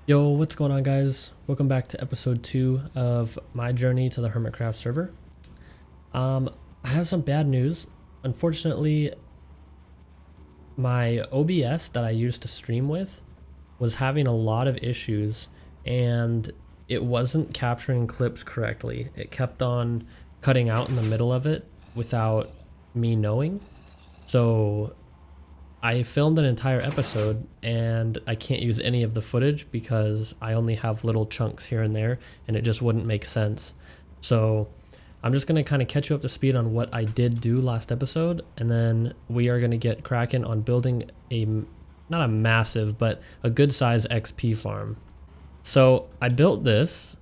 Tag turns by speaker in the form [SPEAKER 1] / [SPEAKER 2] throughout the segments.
[SPEAKER 1] Yo, what's going on, guys? Welcome back to episode 2 of my journey to the HermitCraft server. I have some bad news. Unfortunately, my OBS that I used to stream with was having a lot of issues and it wasn't capturing clips correctly. It kept on cutting out in the middle of it without me knowing. So I filmed an entire episode and I can't use any of the footage because I only have little chunks here and there and it just wouldn't make sense. So I'm just going to kind of catch you up to speed on what I did do last episode, and then we are going to get cracking on building not a massive, but a good size XP farm. So I built this.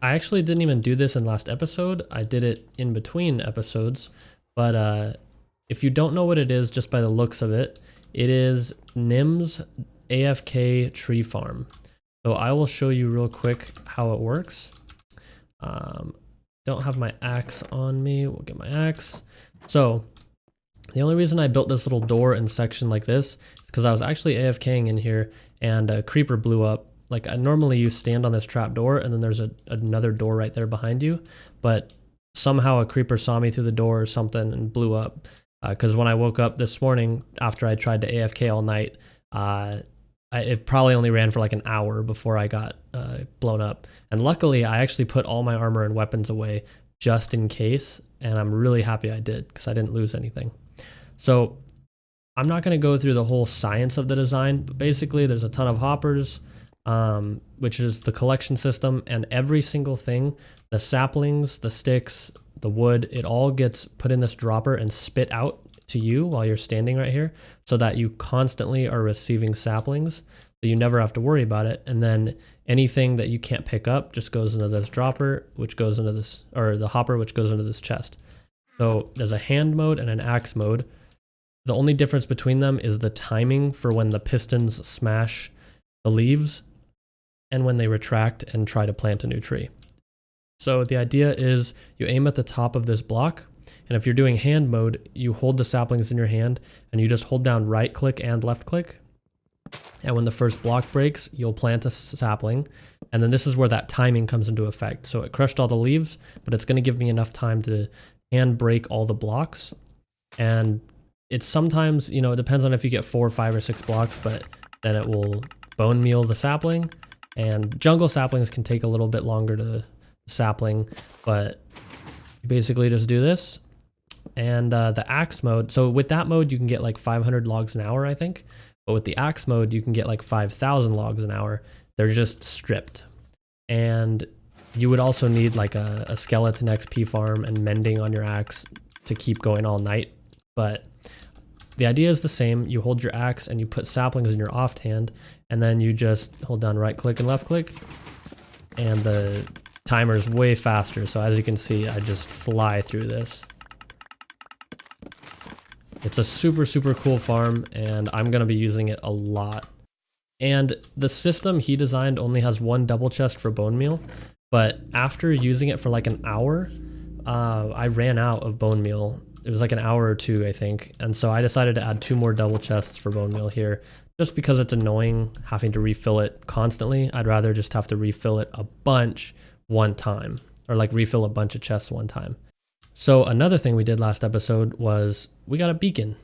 [SPEAKER 1] I actually didn't even do this in last episode. I did it in between episodes, but if you don't know what it is just by the looks of it, it is Nim's AFK tree farm. So I will show you real quick how it works. Don't have my axe on me. We'll get my axe. So the only reason I built this little door and section like this is because I was actually AFKing in here and a creeper blew up. Like normally you stand on this trap door and then there's another door right there behind you, but somehow a creeper saw me through the door or something and blew up. Because when I woke up this morning after I tried to AFK all night, it probably only ran for like an hour before I got blown up. And luckily, I actually put all my armor and weapons away just in case, and I'm really happy I did because I didn't lose anything. So I'm not going to go through the whole science of the design, but basically there's a ton of hoppers, which is the collection system, and every single thing, the saplings, the sticks, the wood, it all gets put in this dropper and spit out to you while you're standing right here, so that you constantly are receiving saplings, so you never have to worry about it. And then anything that you can't pick up just goes into this dropper, which goes into this, or the hopper, which goes into this chest. So there's a hand mode and an axe mode. The only difference between them is the timing for when the pistons smash the leaves and when they retract and try to plant a new tree. So the idea is you aim at the top of this block, and if you're doing hand mode, you hold the saplings in your hand and you just hold down right click and left click. And when the first block breaks, you'll plant a sapling. And then this is where that timing comes into effect. So it crushed all the leaves, but it's going to give me enough time to hand break all the blocks. And it's sometimes, you know, it depends on if you get 4, 5, or 6 blocks, but then it will bone meal the sapling. And jungle saplings can take a little bit longer to sapling, but you basically just do this. And the axe mode, so with that mode you can get like 500 logs an hour, I think, but with the axe mode you can get like 5,000 logs an hour. They're just stripped. And you would also need like a skeleton XP farm and mending on your axe to keep going all night, but the idea is the same. You hold your axe and you put saplings in your offhand, and then you just hold down right click and left click, and the timer is way faster. So as you can see, I just fly through this. It's a super cool farm, and I'm going to be using it a lot. And the system he designed only has one double chest for bone meal, but after using it for like an hour, I ran out of bone meal. It was like an hour or 2, I think. And so I decided to add 2 more double chests for bone meal here, just because it's annoying having to refill it constantly. I'd rather just have to refill it a bunch one time, or like refill a bunch of chests one time. So another thing we did last episode was we got a beacon.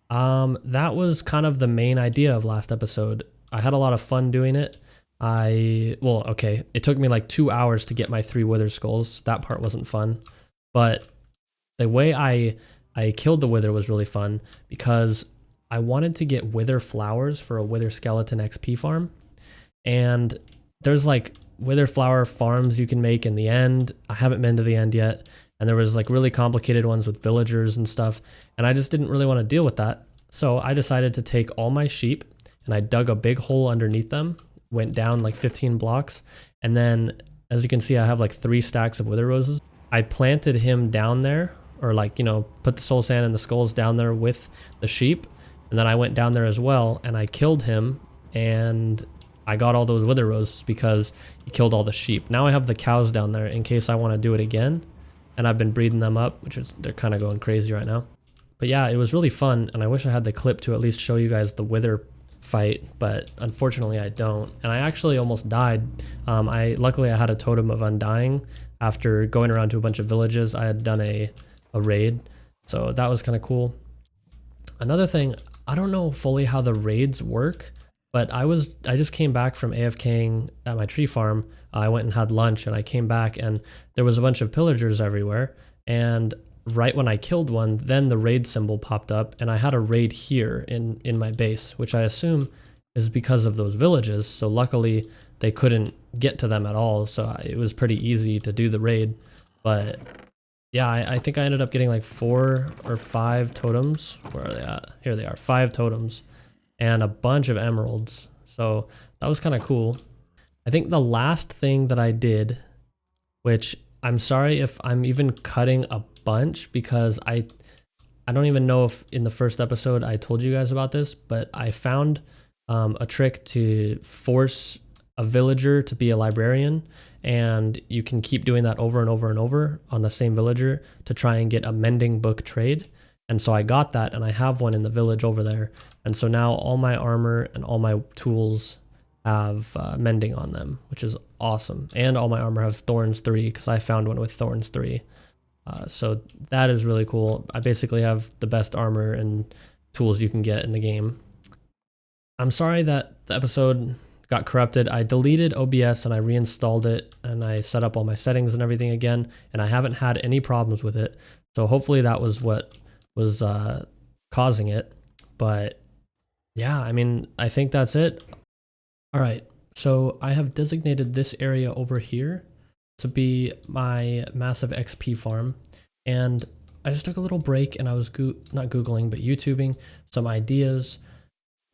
[SPEAKER 1] That was kind of the main idea of last episode. I had a lot of fun doing it. It took me like 2 hours to get my 3 wither skulls. That part wasn't fun, but the way I killed the wither was really fun, because I wanted to get wither flowers for a wither skeleton XP farm. And there's like wither flower farms you can make in the end. I haven't been to the end yet. And there was like really complicated ones with villagers and stuff. And I just didn't really want to deal with that. So I decided to take all my sheep and I dug a big hole underneath them, went down like 15 blocks. And then as you can see, I have like 3 stacks of wither roses. I planted him down there, or like, you know, put the soul sand and the skulls down there with the sheep. And then I went down there as well and I killed him, and I got all those wither roses because he killed all the sheep. Now I have the cows down there in case I want to do it again. And I've been breeding them up, they're kind of going crazy right now. But yeah, it was really fun, and I wish I had the clip to at least show you guys the wither fight, but unfortunately I don't. And I actually almost died. Luckily I had a totem of undying after going around to a bunch of villages. I had done a raid, so that was kind of cool. Another thing, I don't know fully how the raids work, but I just came back from AFKing at my tree farm. I went and had lunch and I came back and there was a bunch of pillagers everywhere, and right when I killed one, then the raid symbol popped up and I had a raid here in my base, which I assume is because of those villages. So luckily they couldn't get to them at all, so it was pretty easy to do the raid. But yeah, I think I ended up getting like 4 or 5 totems. Where are they at? Here they are, 5 totems and a bunch of emeralds. So that was kind of cool. I think the last thing that I did, which I'm sorry if I'm even cutting a bunch, because I don't even know if in the first episode I told you guys about this, but I found a trick to force a villager to be a librarian, and you can keep doing that over and over and over on the same villager to try and get a mending book trade. And so I got that, and I have one in the village over there, and so now all my armor and all my tools have mending on them, which is awesome. And all my armor have thorns 3 because I found one with thorns 3. So that is really cool. I basically have the best armor and tools you can get in the game. I'm sorry that the episode got corrupted. I deleted OBS and I reinstalled it and I set up all my settings and everything again, and I haven't had any problems with it. So hopefully that was what was causing it. But yeah, I mean, I think that's it. All right, so I have designated this area over here to be my massive XP farm, and I just took a little break and I was not Googling, but YouTubing some ideas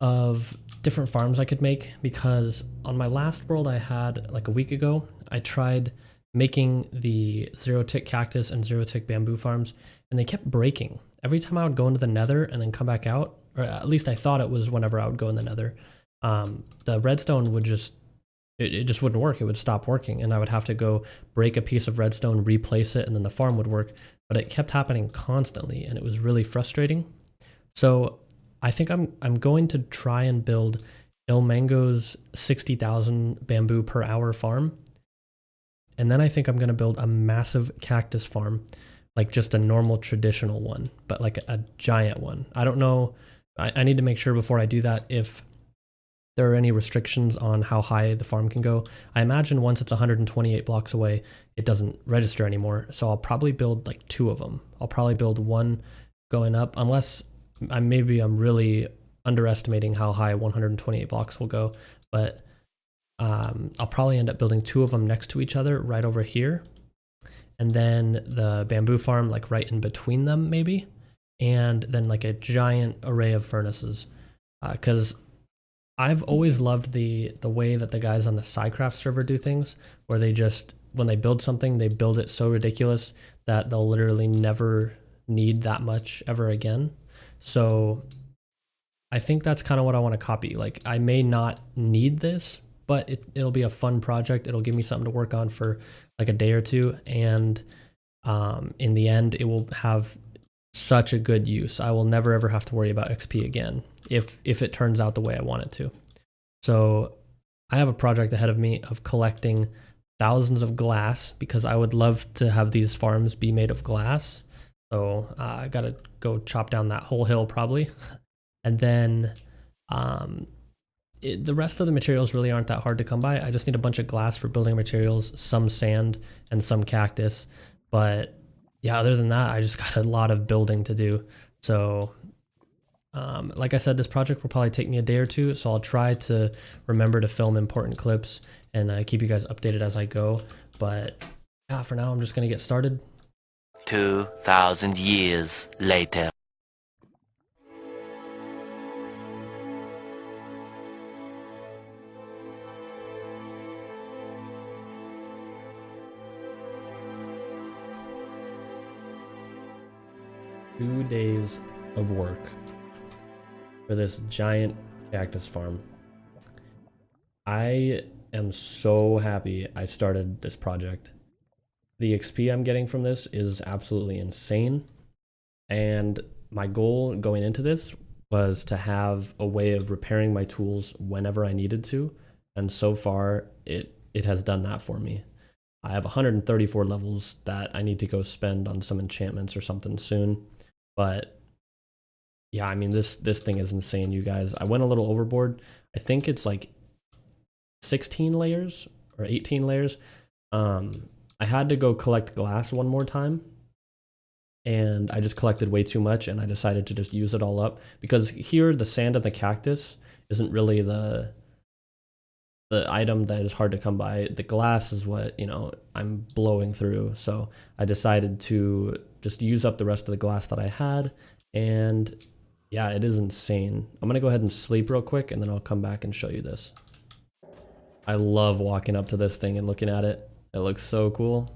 [SPEAKER 1] of different farms I could make, because on my last world I had like a week ago, I tried making the 0-tick cactus and 0-tick bamboo farms, and they kept breaking. Every time I would go into the nether and then come back out, or at least I thought it was whenever I would go in the nether, the redstone would just, it just wouldn't work. It would stop working, and I would have to go break a piece of redstone, replace it, and then the farm would work. But it kept happening constantly, and it was really frustrating. So I think I'm going to try and build Ilmango's 60,000 bamboo per hour farm. And then I think I'm going to build a massive cactus farm, like just a normal traditional one, but like a giant one. I don't know. I need to make sure before I do that if there are any restrictions on how high the farm can go. I imagine once it's 128 blocks away, it doesn't register anymore. So I'll probably build like 2 of them. I'll probably build one going up, unless maybe I'm really underestimating how high 128 blocks will go. But I'll probably end up building 2 of them next to each other right over here. And then the bamboo farm like right in between them maybe. And then like a giant array of furnaces. Because I've always loved the way that the guys on the SciCraft server do things, where they just, when they build something, they build it so ridiculous that they'll literally never need that much ever again. So I think that's kind of what I want to copy. Like, I may not need this, but it'll be a fun project. It'll give me something to work on for like a day or 2. And in the end, it will have such a good use. I will never ever have to worry about XP again if it turns out the way I want it to. So I have a project ahead of me of collecting thousands of glass, because I would love to have these farms be made of glass. So I gotta go chop down that whole hill probably. And then the rest of the materials really aren't that hard to come by. I just need a bunch of glass for building materials, some sand, and some cactus. But yeah, other than that, I just got a lot of building to do. So like I said, this project will probably take me a day or 2, so I'll try to remember to film important clips and keep you guys updated as I go. But yeah, for now, I'm just gonna get started.
[SPEAKER 2] 2,000 years later.
[SPEAKER 1] Two days of work for this giant cactus farm. I am so happy I started this project. The XP I'm getting from this is absolutely insane. And my goal going into this was to have a way of repairing my tools whenever I needed to. And so far, it has done that for me. I have 134 levels that I need to go spend on some enchantments or something soon. But yeah, I mean, this thing is insane, you guys. I went a little overboard. I think it's like 16 layers or 18 layers. I had to go collect glass one more time, and I just collected way too much, and I decided to just use it all up, because here the sand and the cactus isn't really the item that is hard to come by. The glass is what, you know, I'm blowing through. So I decided to just use up the rest of the glass that I had, and yeah, it is insane. I'm gonna go ahead and sleep real quick, and then I'll come back and show you this. I love walking up to this thing and looking at it. It looks so cool.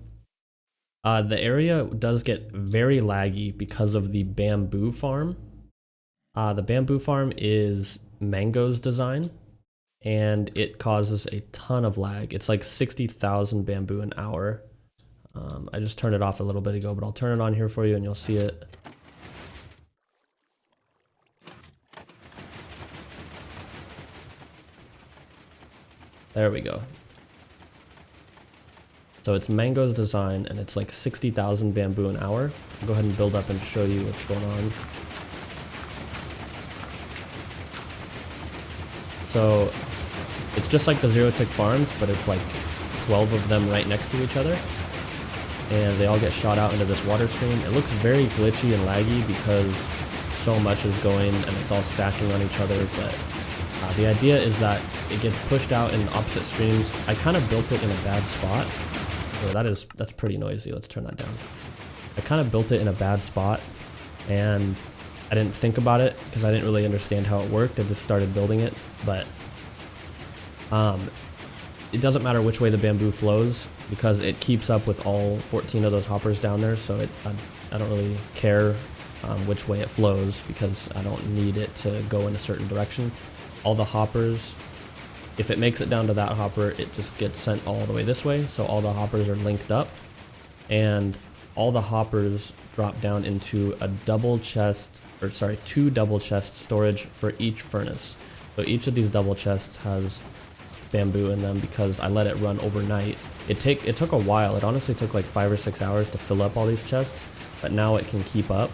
[SPEAKER 1] The area does get very laggy because of the bamboo farm. The bamboo farm is Mango's design, and it causes a ton of lag. It's like 60,000 bamboo an hour. I just turned it off a little bit ago, but I'll turn it on here for you and you'll see it. There we go. So it's Mango's design, and it's like 60,000 bamboo an hour. I'll go ahead and build up and show you what's going on. So it's just like the zero tick farms, but it's like 12 of them right next to each other, and they all get shot out into this water stream. It looks very glitchy and laggy because so much is going and it's all stacking on each other, but the idea is that it gets pushed out in opposite streams. I kind of built it in a bad spot. Oh, that's pretty noisy. Let's turn that down. I kind of built it in a bad spot, and I didn't think about it because I didn't really understand how it worked. I just started building it, but it doesn't matter which way the bamboo flows because it keeps up with all 14 of those hoppers down there. So I don't really care which way it flows because I don't need it to go in a certain direction. All the hoppers, if it makes it down to that hopper, it just gets sent all the way this way. So all the hoppers are linked up, and all the hoppers drop down into a double chest, or sorry, 2 double chest storage for each furnace. So each of these double chests has bamboo in them because I let it run overnight. It took a while. It honestly took like 5 or 6 hours to fill up all these chests, but now it can keep up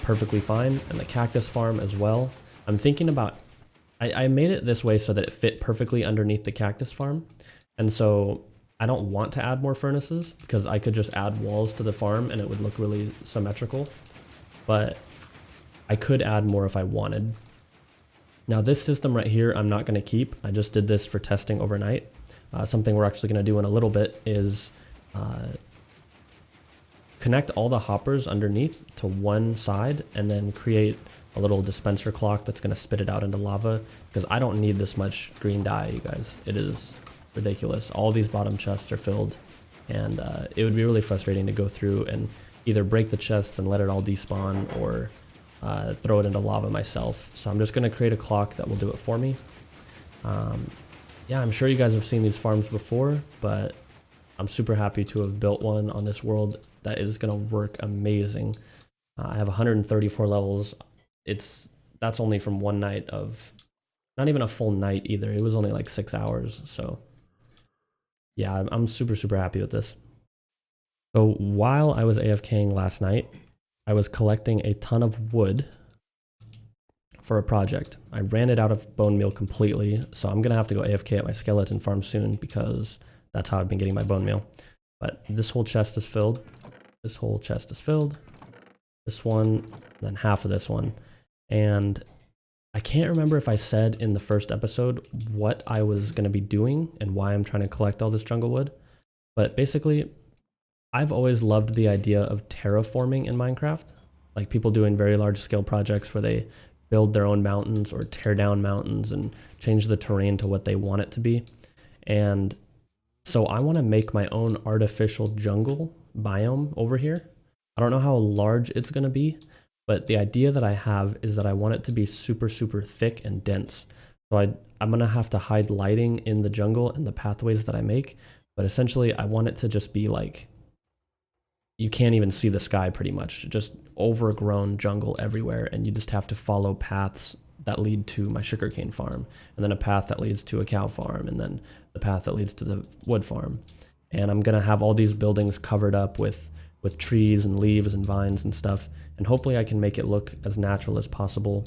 [SPEAKER 1] perfectly fine. And the cactus farm as well. I'm thinking about, I made it this way so that it fit perfectly underneath the cactus farm, and so I don't want to add more furnaces because I could just add walls to the farm and it would look really symmetrical, but I could add more if I wanted. Now this system right here I'm not going to keep. I just did this for testing overnight. Something we're actually going to do in a little bit is connect all the hoppers underneath to one side and then create a little dispenser clock that's going to spit it out into lava, because I don't need this much green dye, you guys. It is ridiculous. All these bottom chests are filled, and it would be really frustrating to go through and either break the chests and let it all despawn, or throw it into lava myself. So I'm just going to create a clock that will do it for me. Yeah, I'm sure you guys have seen these farms before, but I'm super happy to have built one on this world that is going to work amazing. I have 134 levels. That's only from one night of, not even a full night either. It was only like 6 hours. So yeah, I'm super, super happy with this. So while I was AFKing last night, I was collecting a ton of wood for a project. I ran it out of bone meal completely, so I'm gonna have to go AFK at my skeleton farm soon because that's how I've been getting my bone meal. But this whole chest is filled. This whole chest is filled. This one, then half of this one. And I can't remember if I said in the first episode what I was going to be doing and why I'm trying to collect all this jungle wood. But basically, I've always loved the idea of terraforming in Minecraft. Like people doing very large scale projects where they build their own mountains or tear down mountains and change the terrain to what they want it to be. And so I want to make my own artificial jungle biome over here. I don't know how large it's going to be, but the idea that I have is that I want it to be super, super thick and dense. So I'm going to have to hide lighting in the jungle and the pathways that I make. But essentially, I want it to just be like you can't even see the sky pretty much, just overgrown jungle everywhere, and you just have to follow paths that lead to my sugarcane farm, and then a path that leads to a cow farm, and then the path that leads to the wood farm. And I'm gonna have all these buildings covered up with trees and leaves and vines and stuff, and hopefully I can make it look as natural as possible.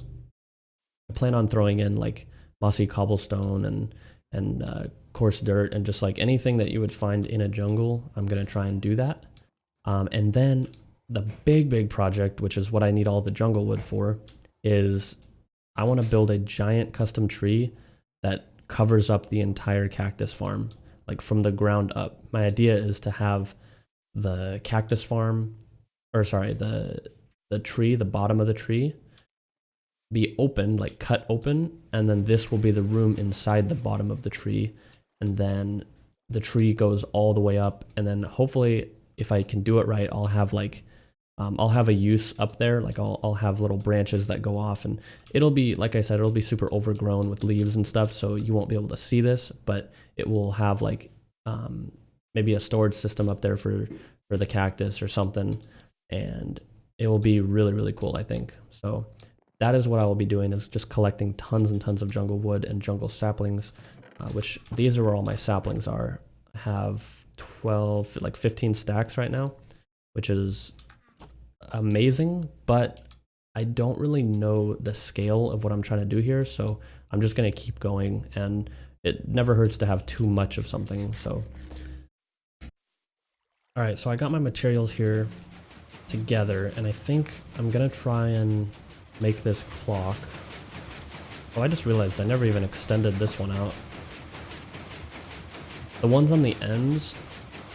[SPEAKER 1] I plan on throwing in like mossy cobblestone and coarse dirt and just like anything that you would find in a jungle. I'm gonna try and do that. And then the big project, which is what I need all the jungle wood for, is I want to build a giant custom tree that covers up the entire cactus farm, like from the ground up. My idea is to have the cactus farm, or sorry, the tree, the bottom of the tree, be open, like cut open, and then this will be the room inside the bottom of the tree, and then the tree goes all the way up, and then hopefully, if I can do it right, I'll have like I'll have a use up there, like I'll have little branches that go off, and it'll be, like I said, it'll be super overgrown with leaves and stuff, so you won't be able to see this, but it will have like maybe a storage system up there for the cactus or something, and it will be really cool, I think. So that is what I will be doing, is just collecting tons and tons of jungle wood and jungle saplings, which these are where all my saplings are. I have 12, like 15 stacks right now, which is amazing, but I don't really know the scale of what I'm trying to do here, so I'm just gonna keep going, and it never hurts to have too much of something. So all right, so I got my materials here together, and I think I'm gonna try and make this clock. Oh, I just realized I never even extended this one out. The ones on the ends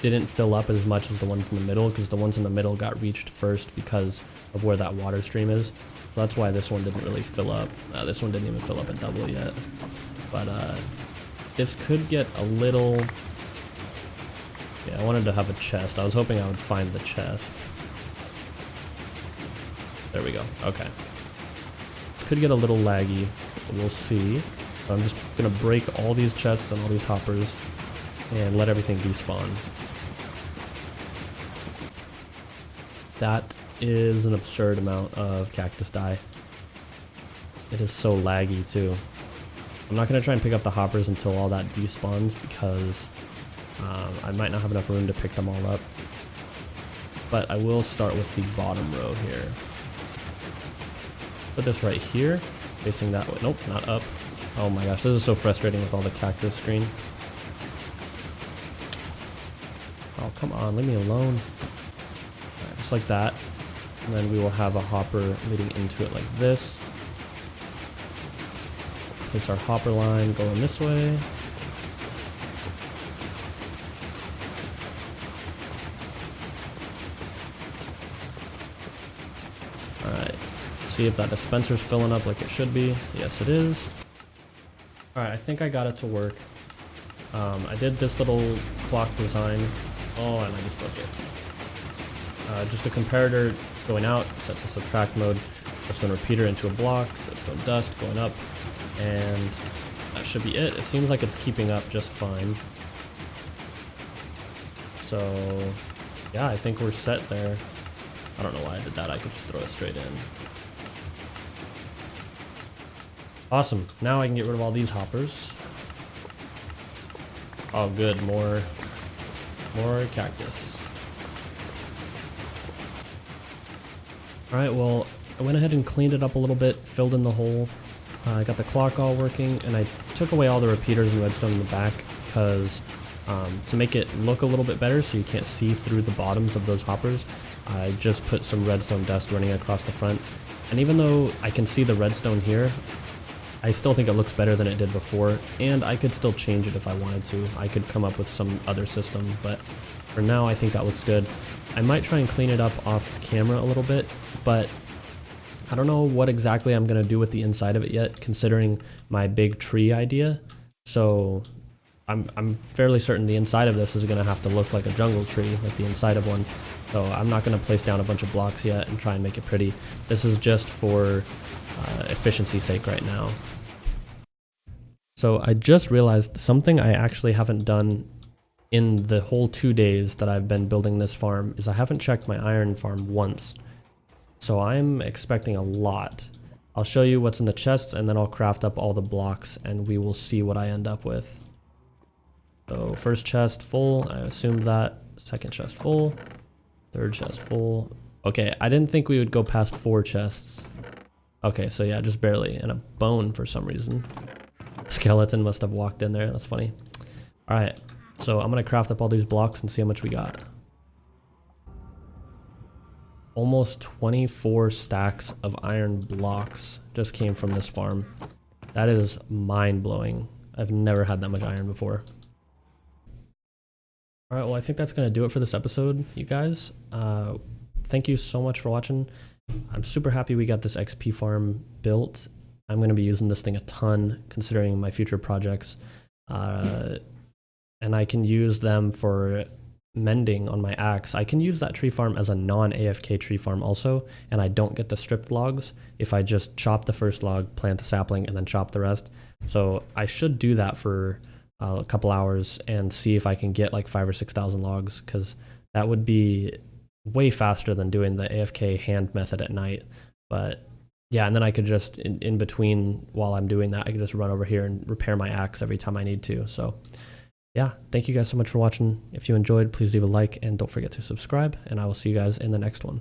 [SPEAKER 1] didn't fill up as much as the ones in the middle, because the ones in the middle got reached first because of where that water stream is. So that's why this one didn't really fill up. This one didn't even fill up a double yet. But this could get a little... Yeah, I wanted to have a chest. I was hoping I would find the chest. There we go. Okay. This could get a little laggy, but we'll see. So I'm just going to break all these chests and all these hoppers and let everything despawn. That is an absurd amount of cactus dye. It is so laggy too. I'm not going to try and pick up the hoppers until all that despawns, because I might not have enough room to pick them all up. But I will start with the bottom row here. Put this right here, facing that way. Nope, not up. Oh my gosh, this is so frustrating with all the cactus screen. Oh, come on, leave me alone. Right, just like that. And then we will have a hopper leading into it like this. Place our hopper line going this way. Alright, see if that dispenser's filling up like it should be. Yes, it is. Alright, I think I got it to work. I did this little clock design. Oh, and I just broke it. Just a comparator going out, set to subtract mode, redstone repeater into a block, redstone dust going up, and that should be it. It seems like it's keeping up just fine. So, yeah, I think we're set there. I don't know why I did that. I could just throw it straight in. Awesome. Now I can get rid of all these hoppers. Oh, good. More cactus. Alright, well, I went ahead and cleaned it up a little bit, filled in the hole. I got the clock all working, and I took away all the repeaters and redstone in the back, because to make it look a little bit better so you can't see through the bottoms of those hoppers, I just put some redstone dust running across the front. And even though I can see the redstone here, I still think it looks better than it did before, and I could still change it if I wanted to. I could come up with some other system, but for now I think that looks good. I might try and clean it up off camera a little bit, but I don't know what exactly I'm going to do with the inside of it yet, considering my big tree idea. So I'm fairly certain the inside of this is going to have to look like a jungle tree, like the inside of one. So I'm not going to place down a bunch of blocks yet and try and make it pretty. This is just for efficiency's sake right now. So I just realized something I actually haven't done in the whole 2 days that I've been building this farm is I haven't checked my iron farm once. So I'm expecting a lot. I'll show you what's in the chests and then I'll craft up all the blocks and we will see what I end up with. So first chest full, I assumed that. Second chest full. Third chest full. Okay, I didn't think we would go past 4 chests. Okay, so yeah, just barely. And a bone for some reason. Skeleton must have walked in there, that's funny. Alright, so I'm gonna craft up all these blocks and see how much we got. Almost 24 stacks of iron blocks just came from this farm. That is mind-blowing. I've never had that much iron before. Alright, well I think that's going to do it for this episode, you guys. Thank you so much for watching. I'm super happy we got this XP farm built. I'm going to be using this thing a ton, considering my future projects. And I can use them for mending on my axe. I can use that tree farm as a non-AFK tree farm also, and I don't get the stripped logs if I just chop the first log, plant a sapling, and then chop the rest. So I should do that for a couple hours and see if I can get like 5,000 or 6,000 logs, because that would be way faster than doing the AFK hand method at night. But yeah, and then I could just in between while I'm doing that, I could just run over here and repair my axe every time I need to. So yeah, thank you guys so much for watching. If you enjoyed, please leave a like and don't forget to subscribe, and I will see you guys in the next one.